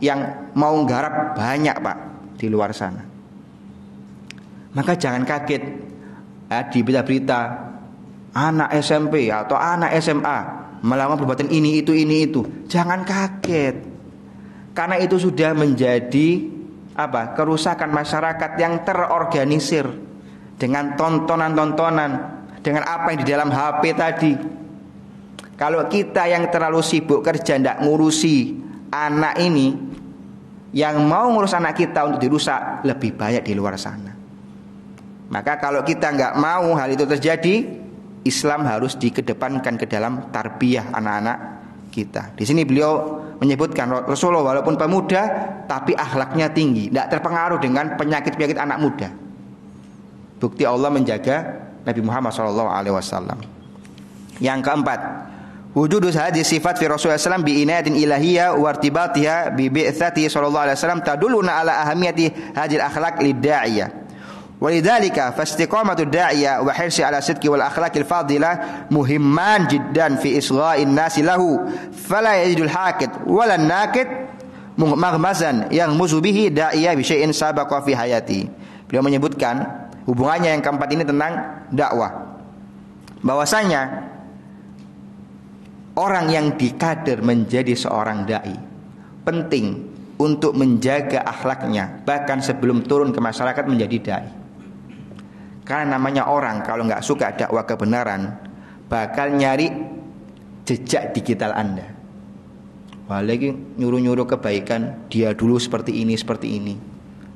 yang mau nggarap banyak Pak di luar sana, maka jangan kaget di berita-berita anak SMP atau anak SMA melakukan perbuatan ini itu. Jangan kaget, karena itu sudah menjadi kerusakan masyarakat yang terorganisir dengan tontonan-tontonan, dengan apa yang di dalam HP tadi. Kalau kita yang terlalu sibuk kerja, tidak ngurusi anak ini, yang mau ngurus anak kita untuk dirusak lebih banyak di luar sana. Maka kalau kita nggak mau hal itu terjadi, Islam harus dikedepankan ke dalam tarbiyah anak-anak kita. Di sini beliau menyebutkan Rasulullah walaupun pemuda tapi akhlaknya tinggi, tidak terpengaruh dengan penyakit-penyakit anak muda. Bukti Allah menjaga Nabi Muhammad SAW. Yang keempat, wujudus hadis sifat fi Rasulullah SAW bi inayatin ilahiyah wa irtibatiha bi bi'tsati sallallahu alaihi wasallam taduluna ala ahamiyati hadhihi al-akhlaq lid-da'iyah. Walidzalika fastiqamatu ad-da'iyah wa hirsi ala sidqi wal akhlaqil fadilah muhimman jiddan fi isgha'in nasi lahu fala yajidul haqid wala naqid maghmazan yang muzu bihi da'iyah bi syai'in sabaqa fi hayati. Beliau menyebutkan hubungannya yang keempat ini tentang dakwah, bahwasanya orang yang dikader menjadi seorang dai penting untuk menjaga akhlaknya bahkan sebelum turun ke masyarakat menjadi dai. Karena namanya orang kalau nggak suka dakwah kebenaran bakal nyari jejak digital Anda. Wah, lagi nyuruh-nyuruh kebaikan, dia dulu seperti ini.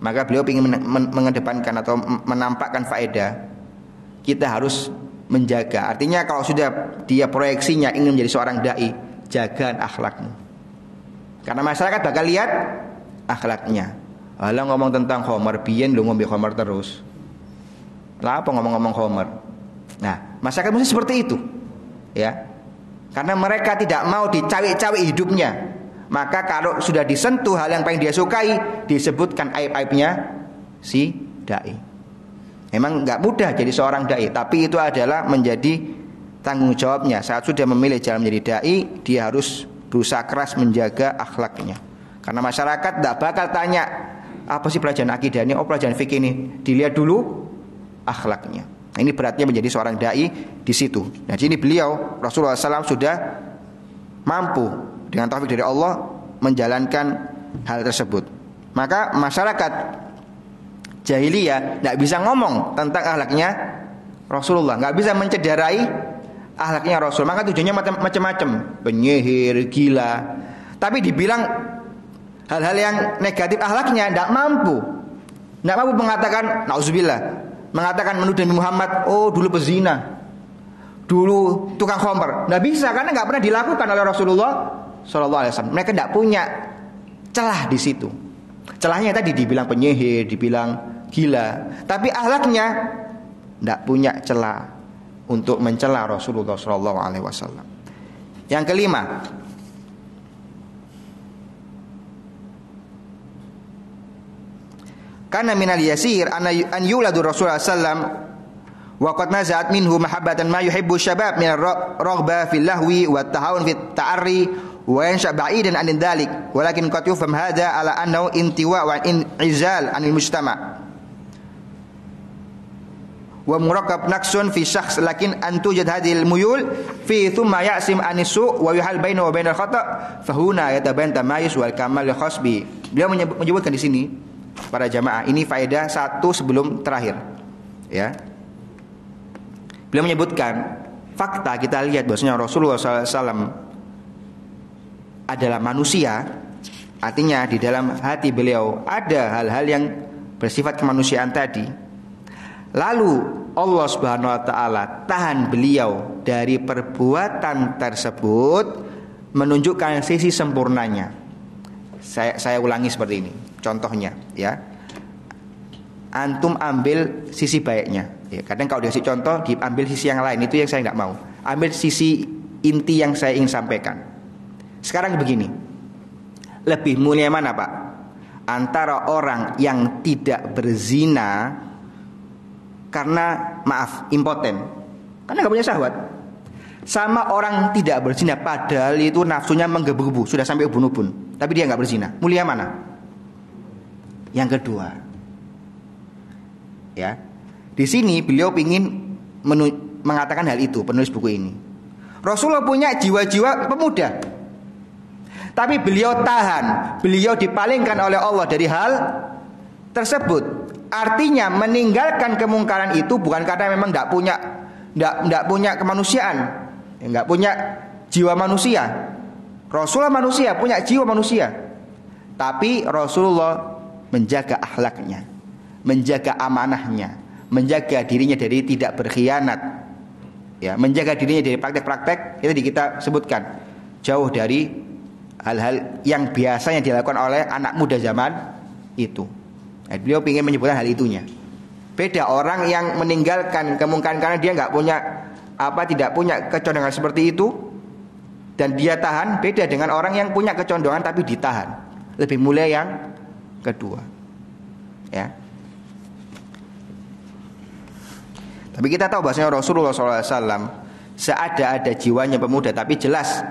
Maka beliau ingin mengedepankan atau menampakkan faedah, kita harus menjaga. Artinya kalau sudah dia proyeksinya ingin menjadi seorang dai, jaga akhlakmu. Karena masyarakat bakal lihat akhlaknya. Kalau ngomong tentang khomer, biyen lu ngombe khomer terus. Lah apa ngomong-ngomong khomer? Nah, masyarakat mesti seperti itu. Ya. Karena mereka tidak mau dicawik-cawik hidupnya. Maka kalau sudah disentuh hal yang paling dia sukai, disebutkan aib-aibnya si dai. Memang enggak mudah jadi seorang dai, tapi itu adalah menjadi tanggung jawabnya. Saat sudah memilih jalan menjadi dai, dia harus berusaha keras menjaga akhlaknya. Karena masyarakat tidak bakal tanya apa sih pelajaran akidah ini, pelajaran fikih ini. Dilihat dulu akhlaknya. Nah, ini beratnya menjadi seorang dai di situ. Nah, jadi beliau Rasulullah SAW sudah mampu dengan taufik dari Allah menjalankan hal tersebut. Maka masyarakat jahiliyah tidak bisa ngomong tentang akhlaknya Rasulullah, nggak bisa mencederai akhlaknya Rasul. Maka tujuannya macam-macam, penyihir, gila. Tapi dibilang hal-hal yang negatif akhlaknya tidak mampu mengatakan nauzubillah, mengatakan menuduh Muhammad, dulu pezina, dulu tukang khamr. Tidak bisa karena nggak pernah dilakukan oleh Rasulullah Sallallahu Alaihi Wasallam. Mereka tidak punya celah di situ. Celahnya tadi dibilang penyihir, dibilang gila, tapi akhlaknya tidak punya celah untuk mencela Rasulullah Sallallahu Alaihi Wasallam. Yang kelima, Karena minal yasir an yuladu Rasulullah sallam wa qad nazat minhu mahabbatan ma yuhibbu syabab min ar-raghba fil lahwi wa tahawun fit ta'arri wa yansha ba'idan an dzalik walakin qad yufham hadha ala annahu intiwa wa in'izal anil mujtama' wa murakkab naqsun fi syakhs lakin an tujad hadhil muyul fi thumma ya'sim anisu wa yuhal bainahu wa bainal khata' fa huna yatabayyan tamayuz wal kamal khasbi. Beliau menyebutkan di sini para jamaah ini faedah satu sebelum terakhir, ya. Beliau menyebutkan fakta, kita lihat bahwasanya Rasulullah SAW adalah manusia, artinya di dalam hati beliau ada hal-hal yang bersifat kemanusiaan tadi. Lalu Allah Subhanahu wa taala tahan beliau dari perbuatan tersebut menunjukkan sisi sempurnanya. Saya ulangi seperti ini. Contohnya, ya. Antum ambil sisi baiknya. Ya, kadang kalau dikasih contoh diambil sisi yang lain, itu yang saya nggak mau. Ambil sisi inti yang saya ingin sampaikan. Sekarang begini. Lebih mulia mana, Pak? Antara orang yang tidak berzina karena impoten, karena nggak punya syahwat, sama orang tidak berzina padahal itu nafsunya menggebu-gebu, sudah sampai ubun-ubun, tapi dia nggak berzina. Mulia mana? Yang kedua. Ya. Di sini beliau ingin mengatakan hal itu, penulis buku ini. Rasulullah punya jiwa-jiwa pemuda, tapi beliau tahan, beliau dipalingkan oleh Allah dari hal tersebut. Artinya meninggalkan kemungkaran itu bukan karena memang tidak punya kemanusiaan, tidak punya jiwa manusia. Rasulullah manusia, punya jiwa manusia, tapi Rasulullah menjaga akhlaknya, menjaga amanahnya, menjaga dirinya dari tidak berkhianat, ya, menjaga dirinya dari praktek-praktek itu kita sebutkan jauh dari hal-hal yang biasanya dilakukan oleh anak muda zaman itu. Nah, beliau ingin menyebutkan hal itunya. Beda orang yang meninggalkan kemungkaran karena dia tidak punya kecondongan seperti itu dan dia tahan, beda dengan orang yang punya kecondongan tapi ditahan. Lebih mulia yang kedua, ya. Tapi kita tahu bahwasanya Rasulullah SAW seada-ada jiwanya pemuda, tapi jelas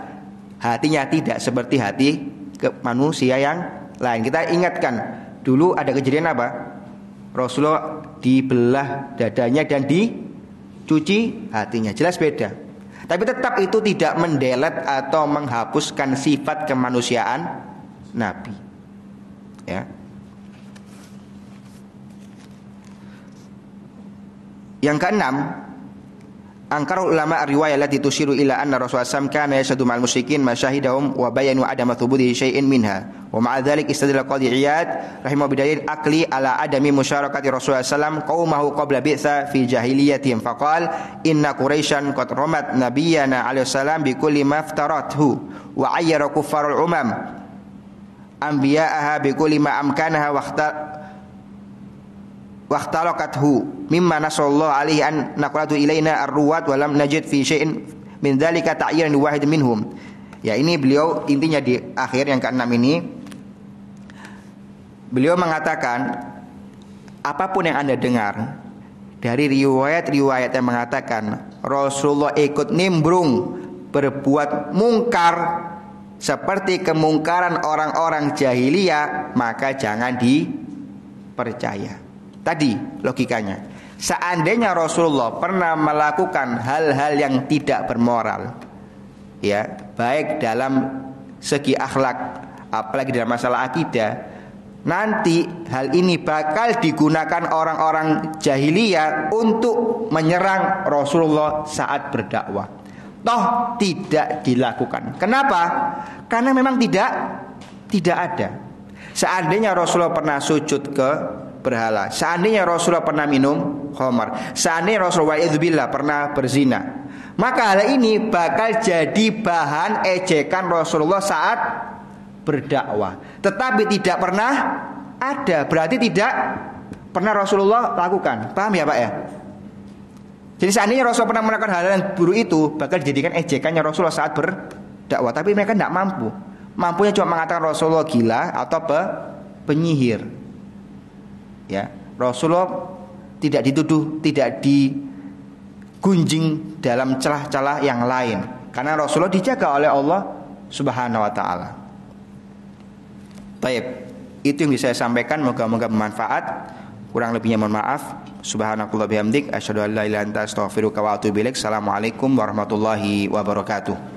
hatinya tidak seperti hati manusia yang lain. Kita ingatkan dulu ada kejadian apa? Rasulullah dibelah dadanya dan dicuci hatinya. Jelas beda. Tapi tetap itu tidak mendelet atau menghapuskan sifat kemanusiaan Nabi, ya. Yang keenam, angkarul ulama riwayat allati tushiru ila anna Rasulullah SAW kana yashhadu ma'al musyrikin ma syahidahum wa bayanu adama thubuti syai'in minha. Wa ma'a dzalik istadalla Qadhi Iyad rahimahu bidalil aqli ala adami musyarakati Rasulullah SAW qaumahu qabla bi'tsa fi jahiliyatihim faqala inna Quraisyan qad ramat nabiyyana alaihi salam bi kulli ma aftarathu wa ayyara kuffarul umam anbiya'aha bi kulli ma amkanaha waqtalaqathu mimma nasallallahu alaihi an naqratu ilaina ar-ruwat wa lam najid fi syai'in min dzalika ta'yiran wahid minhum. Ya, ini beliau intinya di akhir yang ke-6 ini beliau mengatakan apapun yang Anda dengar dari riwayat-riwayat yang mengatakan Rasulullah ikut nimbrung berbuat mungkar seperti kemungkaran orang-orang jahiliyah, maka jangan dipercaya. Tadi logikanya, seandainya Rasulullah pernah melakukan hal-hal yang tidak bermoral, ya, baik dalam segi akhlak apalagi dalam masalah akidah, nanti hal ini bakal digunakan orang-orang jahiliyah untuk menyerang Rasulullah saat berdakwah. Toh tidak dilakukan. Kenapa? Karena memang tidak ada. Seandainya Rasulullah pernah sujud ke berhala, seandainya Rasulullah pernah minum khamar, seandainya Rasulullah wa'idzubillah pernah berzina, maka hal ini bakal jadi bahan ejekan Rasulullah saat berdakwah. Tetapi tidak pernah ada, berarti tidak pernah Rasulullah lakukan. Paham ya Pak ya? Jadi seandainya Rasulullah pernah melakukan hal yang buruk itu, bakal dijadikan ejekannya Rasulullah saat berdakwah. Tapi mereka tidak mampu. Mampunya cuma mengatakan Rasulullah gila atau penyihir. Ya, Rasulullah tidak dituduh, tidak digunjing dalam celah-celah yang lain, karena Rasulullah dijaga oleh Allah Subhanahu wa taala. Baik, itu yang bisa saya sampaikan, moga-moga bermanfaat. Kurang lebihnya mohon maaf. Subhanakallah bihamdik, asyhadu an la ilaha illa anta astaghfiruka wa atubu ilaik. Assalamualaikum warahmatullahi wabarakatuh.